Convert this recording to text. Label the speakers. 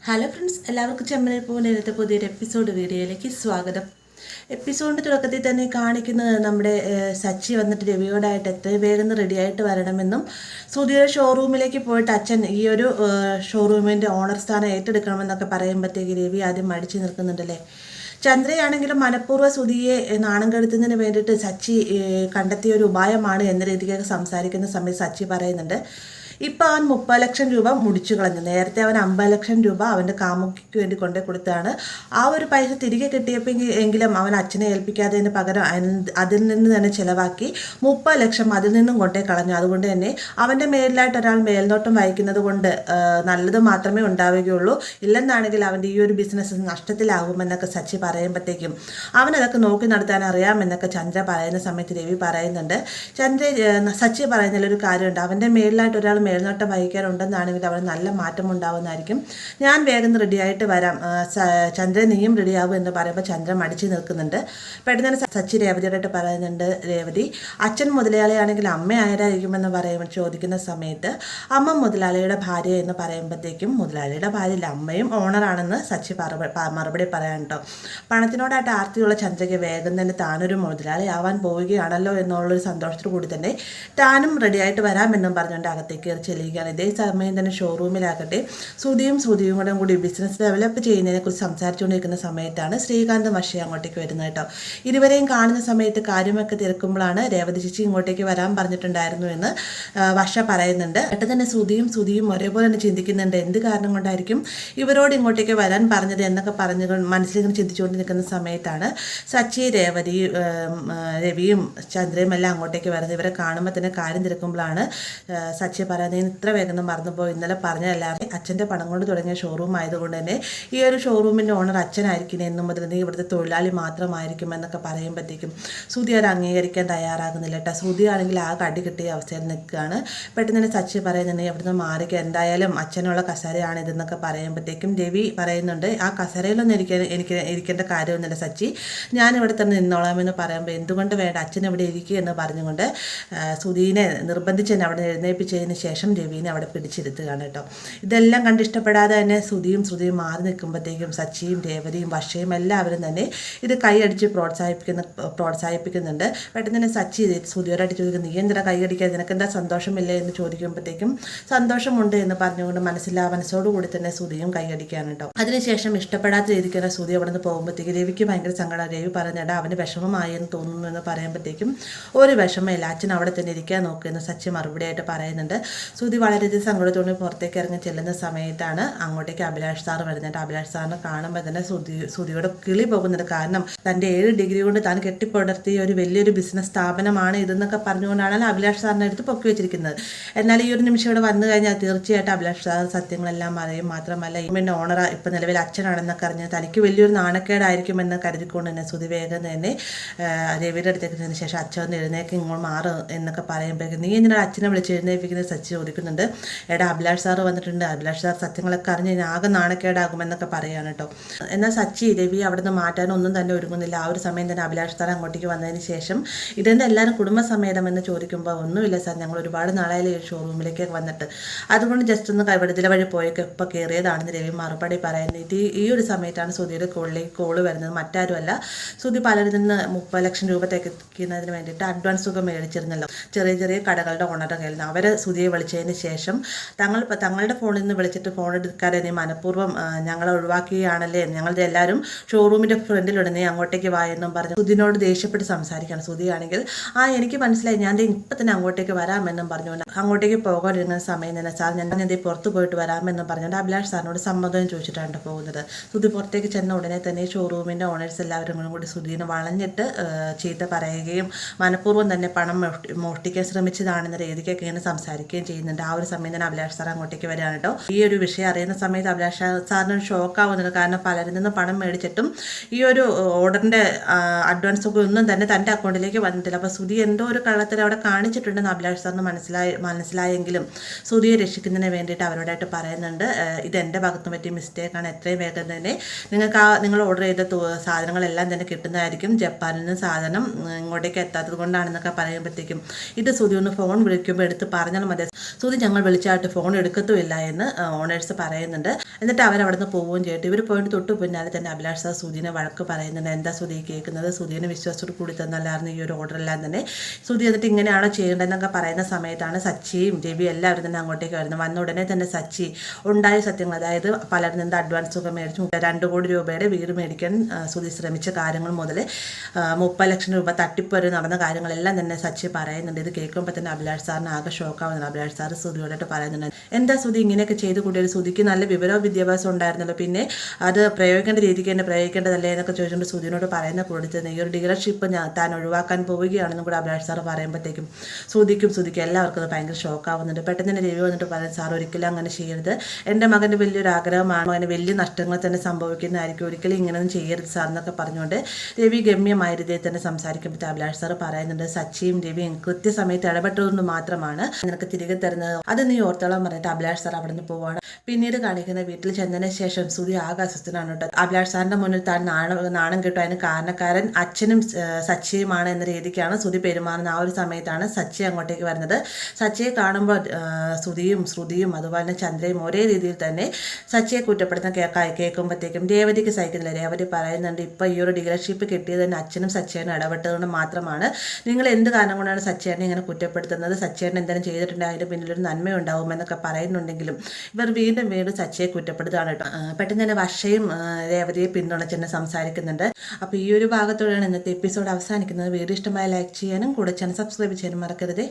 Speaker 1: Hello friends, എല്ലാവർക്കും ചെമ്മനെ പോലെ ഇന്നത്തെ പുതിയൊരു എപ്പിസോഡ് വീഡിയോയിലേക്ക് സ്വാഗതം. എപ്പിസോഡിൻ്റെ തുടക്കത്തിൽ തന്നെ കാണിക്കുന്നത് നമ്മുടെ സച്ചി വന്നിട്ട് രവിയോടായിട്ട് എത്രയും വേഗം റെഡിയായിട്ട് വരണമെന്നും സുധിയുടെ ഷോറൂമിലേക്ക് പോയിട്ട് അച്ഛൻ ഈ ഒരു ഷോറൂമിൻ്റെ ഓണർ സ്ഥാനം ഏറ്റെടുക്കണമെന്നൊക്കെ പറയുമ്പോഴത്തേക്ക് രവി ആദ്യം മടിച്ചു നിൽക്കുന്നുണ്ടല്ലേ. ചന്ദ്രയാണെങ്കിലും മനഃപൂർവ്വ സുധിയെ നാണം കെടുത്തുന്നതിന് വേണ്ടിയിട്ട് സച്ചി കണ്ടെത്തിയ ഒരു ഉപായമാണ് എന്ന രീതിക്കൊക്കെ സംസാരിക്കുന്ന സമയത്ത് സച്ചി പറയുന്നുണ്ട്, ഇപ്പം അവൻ 30 ലക്ഷം രൂപ മുടിച്ചു കളഞ്ഞു. നേരത്തെ അവൻ 50 ലക്ഷം രൂപ അവൻ്റെ കാമുകിക്ക് വേണ്ടി കൊണ്ടു കൊടുത്താണ്. ആ ഒരു പൈസ തിരികെ കിട്ടിയപ്പോൾ എങ്കിലും അവൻ അച്ഛനെ ഏൽപ്പിക്കാത്തതിന് പകരം അതിൽ നിന്ന് തന്നെ ചിലവാക്കി 30 ലക്ഷം അതിൽ നിന്നും കൊണ്ടേ കളഞ്ഞു. അതുകൊണ്ട് തന്നെ അവൻ്റെ മേലിലായിട്ട് ഒരാൾ മേൽനോട്ടം വഹിക്കുന്നത് കൊണ്ട് നല്ലത് മാത്രമേ ഉണ്ടാവുകയുള്ളൂ. ഇല്ലെന്നാണെങ്കിൽ അവൻ്റെ ഈ ഒരു ബിസിനസ് നഷ്ടത്തിലാകുമെന്നൊക്കെ സച്ചി പറയുമ്പോഴത്തേക്കും അവനതൊക്കെ നോക്കി നടത്താൻ അറിയാമെന്നൊക്കെ ചന്ദ്ര പറയുന്ന സമയത്ത് രവി പറയുന്നുണ്ട്. സച്ചി പറയുന്നതിലൊരു കാര്യമുണ്ട്, അവൻ്റെ മേലിലായിട്ട് ഒരാൾ മേൽനോട്ടം വഹിക്കാനുണ്ടെന്നാണെങ്കിൽ അവന് നല്ല മാറ്റം ഉണ്ടാവുന്നതായിരിക്കും. ഞാൻ വേഗം റെഡിയായിട്ട് വരാം, ചന്ദ്രൻ നീയും റെഡിയാവും എന്ന് പറയുമ്പോൾ ചന്ദ്രൻ മടിച്ചു നിൽക്കുന്നുണ്ട്. പെട്ടെന്ന് തന്നെ സച്ചി രേവതിയോടായിട്ട് പറയുന്നുണ്ട്, രേവതി അച്ഛൻ മുതലാളിയാണെങ്കിൽ അമ്മ ആരായിരിക്കുമെന്ന് ചോദിക്കുന്ന സമയത്ത് അമ്മ മുതലാളിയുടെ ഭാര്യ എന്ന് പറയുമ്പോഴത്തേക്കും മുതലാളിയുടെ ഭാര്യയില്ല, അമ്മയും ഓണറാണെന്ന് സച്ചി മറുപടി പറയാൻ കേട്ടോ. പണത്തിനോടായിട്ട് ആർത്തിയുള്ള ചന്ദ്രയ്ക്ക് വേഗം തന്നെ താനൊരു മുതലാളി ആവാൻ പോവുകയാണല്ലോ എന്നുള്ളൊരു സന്തോഷത്തോടു കൂടി തന്നെ താനും റെഡിയായിട്ട് വരാമെന്നും പറഞ്ഞുകൊണ്ട് അകത്തേക്ക് ചെല്ലുകയാണ്. ഇതേ സമയം തന്നെ ഷോറൂമിലാകട്ടെ സുധിയും കൂടെ ബിസിനസ് ഡെവലപ്പ് ചെയ്യുന്നതിനെക്കുറിച്ച് സംസാരിച്ചുകൊണ്ടിരിക്കുന്ന സമയത്താണ് ശ്രീകാന്ത് വർഷ അങ്ങോട്ടേക്ക് വരുന്നത് കേട്ടോ. ഇരുവരെയും കാണുന്ന സമയത്ത് കാര്യമൊക്കെ തിരക്കുമ്പോഴാണ് രേവതി ചേച്ചി ഇങ്ങോട്ടേക്ക് വരാൻ പറഞ്ഞിട്ടുണ്ടായിരുന്നു എന്ന് വർഷ പറയുന്നുണ്ട്. പെട്ടെന്ന് തന്നെ സുധിയും ഒരേപോലെ തന്നെ ചിന്തിക്കുന്നുണ്ട്, എന്ത് കാരണം കൊണ്ടായിരിക്കും ഇവരോട് ഇങ്ങോട്ടേക്ക് വരാൻ പറഞ്ഞത് എന്നൊക്കെ മനസ്സിലിങ്ങനെ ചിന്തിച്ചുകൊണ്ട് നിൽക്കുന്ന സമയത്താണ് സച്ചി രവിയും ചന്ദ്രയും എല്ലാം അങ്ങോട്ടേക്ക് വരുന്നത്. ഇവരെ കാണുമ്പോൾ തന്നെ കാര്യം തിരക്കുമ്പോഴാണ് സച്ചി പറയുന്നതിന് ഇത്ര വേഗം മറന്നുപോയി, ഇന്നലെ പറഞ്ഞതല്ലാതെ അച്ഛൻ്റെ പണം കൊണ്ട് തുടങ്ങിയ ഷോറൂം ആയതുകൊണ്ട് തന്നെ ഈ ഒരു ഷോറൂമിൻ്റെ ഓണർ അച്ഛനായിരിക്കും എന്നും മുതൽ നീ ഇവിടുത്തെ തൊഴിലാളി മാത്രമായിരിക്കും എന്നൊക്കെ പറയുമ്പോഴത്തേക്കും സുധി അത് അംഗീകരിക്കാൻ തയ്യാറാകുന്നില്ല കേട്ടോ. സുധി ആണെങ്കിൽ ആ കടി കിട്ടിയ അവസ്ഥയിൽ നിൽക്കുകയാണ്. പെട്ടെന്ന് തന്നെ സച്ചി പറയുന്നുണ്ട്, അവിടുന്ന് മാറിക്കുക, എന്തായാലും അച്ഛനുള്ള കസേരയാണ് ഇതെന്നൊക്കെ പറയുമ്പോഴത്തേക്കും രവി പറയുന്നുണ്ട്, ആ കസേരയിലൊന്നും എനിക്ക് ഇരിക്കേണ്ട കാര്യമൊന്നുമില്ല സച്ചി, ഞാനിവിടെ തന്നെ നിന്നോളാമെന്ന് പറയുമ്പോൾ എന്തുകൊണ്ട് വേണ്ട അച്ഛൻ ഇവിടെ ഇരിക്കുക എന്ന് പറഞ്ഞുകൊണ്ട് സുധീനെ നിർബന്ധിച്ച് തന്നെ അവിടെ എഴുന്നേൽപ്പിച്ചതിന് ശേഷം രവീനെ അവിടെ പിടിച്ചിരുത്തുകയാണ് കേട്ടോ. ഇതെല്ലാം കണ്ടിഷ്ടപ്പെടാതെ തന്നെ ശ്രുതിയും മാറി നിൽക്കുമ്പോഴത്തേക്കും സച്ചിയും രേവതിയും വർഷയും എല്ലാവരും തന്നെ ഇത് കൈയടിച്ച് പ്രോത്സാഹിപ്പിക്കുന്നുണ്ട്. പെട്ടെന്ന് തന്നെ സച്ചി ശ്രുതിയോടായിട്ട് ചോദിക്കും, നീ എന്തിനാ കൈയടിക്കാതെ, നിനക്കെന്താ സന്തോഷമില്ലേ എന്ന് ചോദിക്കുമ്പോഴത്തേക്കും സന്തോഷമുണ്ട് എന്ന് പറഞ്ഞുകൊണ്ട് മനസ്സോടുകൂടി തന്നെ ശ്രുതിയും കൈയടിക്കുകയാണ് കേട്ടോ. അതിനുശേഷം ഇഷ്ടപ്പെടാത്ത രീതിക്കാണ് ശ്രുതി അവിടെ നിന്ന് പോകുമ്പോഴത്തേക്കും രവിക്ക് ഭയങ്കര സങ്കടം. രവി പറഞ്ഞിട്ട് അവന് വിഷമമായി എന്ന് തോന്നുന്നു എന്ന് പറയുമ്പോഴത്തേക്കും ഒരു വിഷമമില്ല, അച്ഛൻ അവിടെ തന്നെ ഇരിക്കാൻ നോക്കുമെന്ന് സച്ചി മറുപടിയായിട്ട് പറയുന്നുണ്ട്. സുധി വളരെയധികം സങ്കടത്തോടെ പുറത്തേക്ക് ഇറങ്ങി ചെല്ലുന്ന സമയത്താണ് അങ്ങോട്ടേക്ക് അഭിലാഷ് സാർ വരുന്നുണ്ട്. അഭിലാഷ് സാറിനെ കാണുമ്പോൾ തന്നെ സുധിയുടെ കിളി പോകുന്നുണ്ട്. കാരണം തൻ്റെ 7 ഡിഗ്രി കൊണ്ട് താൻ കെട്ടിപ്പടുത്തിയ ഒരു വലിയൊരു ബിസിനസ് സ്ഥാപനമാണ് ഇതെന്നൊക്കെ പറഞ്ഞുകൊണ്ടാണ് അഭിലാഷ് സാറിൻ്റെ അടുത്ത് പൊക്കി വെച്ചിരിക്കുന്നത്. എന്നാൽ ഈ ഒരു നിമിഷം ഇവിടെ വന്നു കഴിഞ്ഞാൽ തീർച്ചയായിട്ടും അഭിലാഷ് സാർ സത്യങ്ങളെല്ലാം അറിയും. മാത്രമല്ല ഇവൻ്റെ ഓണർ ഇപ്പം നിലവിൽ അച്ഛനാണെന്നൊക്കെ അറിഞ്ഞാൽ തനിക്ക് വലിയൊരു നാണക്കേടായിരിക്കുമെന്ന് കരുതിക്കൊണ്ട് തന്നെ സുധി വേഗം തന്നെ രവിയുടെ അടുത്തേക്ക് ചെന്നതിന് ശേഷം അച്ഛൻ ഒന്ന് എഴുന്നേക്ക് ഇങ്ങോട്ട് മാറും എന്നൊക്കെ പറയുമ്പോഴേക്കും നീ എന്തിനാണ് അച്ഛനെ വിളിച്ച് എഴുന്നേൽപ്പിക്കുന്നത് സച്ചി ചോദിക്കുന്നുണ്ട്. എടാ അഭിലാഷ് സാറ് വന്നിട്ടുണ്ട്, അഭിലാഷ് സാർ സത്യങ്ങളൊക്കെ അറിഞ്ഞ് കഴിഞ്ഞാൽ ആകെ നാണക്കേടാകുമെന്നൊക്കെ പറയുകയാണ് കേട്ടോ. എന്നാൽ സച്ചി രവി അവിടെ നിന്ന് മാറ്റാനൊന്നും തന്നെ ഒരുങ്ങുന്നില്ല. ആ ഒരു സമയം തന്നെ അഭിലാഷ് സാർ അങ്ങോട്ടേക്ക് വന്നതിന് ശേഷം ഇതെന്താ എല്ലാവരും കുടുംബസമേതം എന്ന് ചോദിക്കുമ്പോൾ ഒന്നുമില്ല സാർ, ഞങ്ങൾ ഒരുപാട് നാളായാലും ഈ ഷോറൂമിലേക്കൊക്കെ വന്നിട്ട് അതുകൊണ്ട് ജസ്റ്റ് ഒന്ന് കൈവടത്തിലെ വഴി പോയൊക്കെ ഇപ്പോൾ കയറിയതാണെന്ന് രവി മറുപടി പറയുന്നത്. ഈ ഒരു സമയത്താണ് സുധിയുടെ കോള് വരുന്നത്. മറ്റാരുമല്ല, സുധി പലരിൽ നിന്ന് 30 ലക്ഷം രൂപ തെക്കുന്നതിന് വേണ്ടിയിട്ട് അഡ്വാൻസ് ഒക്കെ മേടിച്ചിരുന്നല്ലോ ചെറിയ കടകളുടെ ഓണറുടെ കയ്യിൽ നിന്ന്. അവരെ സുധിയെ വിളിച്ചതിന് ശേഷം തങ്ങളുടെ ഫോണിൽ നിന്ന് വിളിച്ചിട്ട് ഫോൺ എടുക്കാതെ നീ മനഃപൂർവ്വം ഞങ്ങളെ ഒഴിവാക്കുകയാണല്ലേ, ഞങ്ങളുടെ എല്ലാവരും ഷോറൂമിൻ്റെ ഫ്രണ്ടിലുണ്ട്, നീ അങ്ങോട്ടേക്ക് വായെന്നും പറഞ്ഞു സുധിനോട് ദേഷ്യപ്പെട്ട് സംസാരിക്കുകയാണ്. സുധിയാണെങ്കിൽ എനിക്ക് മനസ്സിലായി, ഞാൻ ഇപ്പം തന്നെ അങ്ങോട്ടേക്ക് വരാമെന്നും പറഞ്ഞുകൊണ്ട് അങ്ങോട്ടേക്ക് പോകാനിരുന്ന സമയം തന്നെ സാർ ഞാൻ പുറത്ത് പോയിട്ട് വരാമെന്നും പറഞ്ഞുകൊണ്ട് അഭിലാഷ് സാറിനോട് സമ്മതം ചോദിച്ചിട്ടാണ് പോകുന്നത്. സുധി പുറത്തേക്ക് ചെന്ന ഉടനെ തന്നെ ഷോറൂമിൻ്റെ ഓണേഴ്സ് എല്ലാവരും കൂടി സുധീനെ വളഞ്ഞിട്ട് ചീത്ത പറയുകയും മനഃപൂർവ്വം തന്നെ പണം മോഷ്ടിക്കാൻ ശ്രമിച്ചതാണെന്ന രീതിക്കൊക്കെ ഇങ്ങനെ സംസാരിക്കുകയും ചെയ്യുന്നുണ്ട്. ആ ഒരു സമയം തന്നെ അഭിലാഷ് സാർ അങ്ങോട്ടേക്ക് വരികയാണ് കേട്ടോ. ഈ ഒരു വിഷയം അറിയുന്ന സമയത്ത് അഭിലാഷ് സാറിന് ഷോക്ക് ആവുന്നുണ്ട്. കാരണം പലരിൽ നിന്ന് പണം മേടിച്ചിട്ടും ഈ ഒരു ഓർഡറിൻ്റെ അഡ്വാൻസ് ഒക്കെ ഒന്നും തന്നെ തൻ്റെ അക്കൗണ്ടിലേക്ക് വന്നിട്ടില്ല. അപ്പോൾ സുധി എന്തോ ഒരു കള്ളത്തിൽ അവിടെ കാണിച്ചിട്ടുണ്ടെന്ന് അഭിലാഷ് സാറിന് മനസ്സിലായെങ്കിലും സുധിയെ രക്ഷിക്കുന്നതിന് വേണ്ടിയിട്ട് അവരോടായിട്ട് പറയുന്നുണ്ട്, ഇതെൻ്റെ ഭാഗത്ത് പറ്റിയ മിസ്റ്റേക്കാണ്, എത്രയും വേഗം തന്നെ നിങ്ങൾ ഓർഡർ ചെയ്ത സാധനങ്ങളെല്ലാം തന്നെ കിട്ടുന്നതായിരിക്കും, ജപ്പാനിൽ നിന്ന് സാധനം ഇങ്ങോട്ടേക്ക് എത്താത്തത് കൊണ്ടാണെന്നൊക്കെ പറയുമ്പോഴത്തേക്കും ഇത് സുധി ഒന്ന് ഫോൺ വിളിക്കുമ്പോൾ എടുത്ത് പറഞ്ഞാൽ മതി, സുധി ഞങ്ങൾ വിളിച്ചായിട്ട് ഫോൺ എടുക്കത്തുമില്ല എന്ന് ഓണേഴ്സ് പറയുന്നുണ്ട്. എന്നിട്ട് അവരവിടെ നിന്ന് പോവുകയും ചെയ്തിട്ട് ഇവർ പോയിട്ട് തൊട്ട് പിന്നാലെ തന്നെ അഭിലാഷ് സാർ സുധീനെ വഴക്ക് പറയുന്നുണ്ട്. എന്താ സുധി കേൾക്കുന്നത്, സുധീനെ വിശ്വാസത്തോട് കൂടി തന്നല്ലായിരുന്നു ഈ ഒരു ഓർഡറെല്ലാം തന്നെ. സുധി എന്നിട്ട് ഇങ്ങനെയാണോ ചെയ്യേണ്ടതെന്നൊക്കെ പറയുന്ന സമയത്താണ് സച്ചിയും രവി എല്ലാവരും തന്നെ അങ്ങോട്ടേക്ക് വരുന്നത്. വന്ന ഉടനെ തന്നെ സച്ചി ഉണ്ടായ സത്യങ്ങൾ, അതായത് പലരിൽ നിന്ന് അഡ്വാൻസ് ഒക്കെ മേടിച്ചു 2 കോടി രൂപയുടെ വീട് മേടിക്കാൻ സുധി ശ്രമിച്ച കാര്യങ്ങൾ മുതൽ 30 ലക്ഷം രൂപ തട്ടിപ്പ് വരെ നടന്ന കാര്യങ്ങളെല്ലാം തന്നെ സച്ചി പറയുന്നുണ്ട്. ഇത് കേൾക്കുമ്പോൾ തന്നെ അഭിലാഷ് സാറിന് ആകെ ഷോക്കാവുന്നുണ്ട്. അഭിലാഷ് സാർ സുധിയോടായിട്ട് പറയുന്നുണ്ട്, എന്താ സുധി ഇങ്ങനെയൊക്കെ ചെയ്ത് കൂടിയത്, സുധിക്ക് നല്ല വിവരവും വിദ്യാഭ്യാസം ഉണ്ടായിരുന്നല്ലോ, പിന്നെ അത് പ്രയോഗിക്കേണ്ട രീതിക്ക് തന്നെ പ്രയോഗിക്കേണ്ടതല്ലേ എന്നൊക്കെ ചോദിച്ചുകൊണ്ട് സുധിനോട് പറയുന്ന കൂടി ഈ ഒരു ഡീലർഷിപ്പ് താൻ ഒഴിവാക്കാൻ പോവുകയാണെന്നും കൂടെ അഭിലാഷ് സാർ പറയുമ്പോഴത്തേക്കും സുധിക്കും എല്ലാവർക്കും അത് ഭയങ്കര ഷോക്കാവുന്നുണ്ട്. പെട്ടെന്ന് തന്നെ രവി വന്നിട്ട് പറയുന്നത്, സാർ ഒരിക്കലും അങ്ങനെ ചെയ്യരുത്, എൻ്റെ മകൻ്റെ വലിയൊരു ആഗ്രഹമാണ്, അങ്ങനെ വലിയ നഷ്ടങ്ങൾ തന്നെ സംഭവിക്കുന്നതായിരിക്കും, ഒരിക്കലും ഇങ്ങനെയൊന്നും ചെയ്യരുത് സാർ എന്നൊക്കെ പറഞ്ഞുകൊണ്ട് രവി ഗമ്യമായ രീതിയിൽ തന്നെ സംസാരിക്കുമ്പോൾ അഭിലാഷ് സാർ പറയുന്നുണ്ട്, സച്ചിയും രവിയും കൃത്യസമയത്ത് ഇടപെട്ടതുകൊണ്ട് മാത്രമാണ് നിനക്ക് തിരികെ തരുന്നത്, അത് നീ ഓർത്തോളം പറഞ്ഞിട്ട് അഭിലാഷ് സാർ അവിടെ നിന്ന് പോവാണ്. പിന്നീട് കാണിക്കുന്ന വീട്ടിൽ ചെന്നതിന് ശേഷം സുധി ആകെ അസ്വസ്ഥനാണ് കേട്ടോ. അഭിലാഷ് സാറിന്റെ മുന്നിൽ താൻ നാണം കിട്ടും, അതിന് കാരണക്കാരൻ അച്ഛനും സച്ചിയുമാണ് എന്ന രീതിക്കാണ് സുധി പെരുമാറുന്നത്. ആ ഒരു സമയത്താണ് സച്ചി അങ്ങോട്ടേക്ക് വരുന്നത്. സച്ചിയെ കാണുമ്പോൾ സുധിയും ശ്രുതിയും അതുപോലെ തന്നെ ചന്ദ്രയും ഒരേ രീതിയിൽ തന്നെ സച്ചിയെ കുറ്റപ്പെടുത്താൻ കേൾക്കുമ്പോഴത്തേക്കും രേവതിക്ക് സഹിക്കുന്നില്ല. രേവതി പറയുന്നുണ്ട്, ഇപ്പം ഈ ഒരു ഡീലർഷിപ്പ് കിട്ടിയത് തന്നെ അച്ഛനും സച്ചിയേനും ഇടപെട്ടതുകൊണ്ട് മാത്രമാണ്, നിങ്ങൾ എന്ത് കാരണം കൊണ്ടാണ് സച്ചിയേനെ ഇങ്ങനെ കുറ്റപ്പെടുത്തുന്നത്, സച്ചിയേനെ എന്തെങ്കിലും ചെയ്തിട്ടുണ്ടെങ്കിൽ അതിൻ്റെ പിന്നിലൊരു നന്മയുണ്ടാവുമെന്നൊക്കെ പറയുന്നുണ്ടെങ്കിലും ഇവർ വീണ്ടും സച്ചിയെ കുറ്റപ്പെടുത്തുകയാണ് കേട്ടോ. പെട്ടെന്ന് തന്നെ വർഷയും രേവതിയെ പിന്തുണച്ചെന്നെ സംസാരിക്കുന്നുണ്ട്. അപ്പോൾ ഈ ഒരു ഭാഗത്തോടെയാണ് ഇന്നത്തെ എപ്പിസോഡ് അവസാനിക്കുന്നത്. വീഡിയോ ഇഷ്ടമായ ലൈക്ക് ചെയ്യാനും കൂടെ ചാനൽ സബ്സ്ക്രൈബ് ചെയ്യാനും മറക്കരുത്.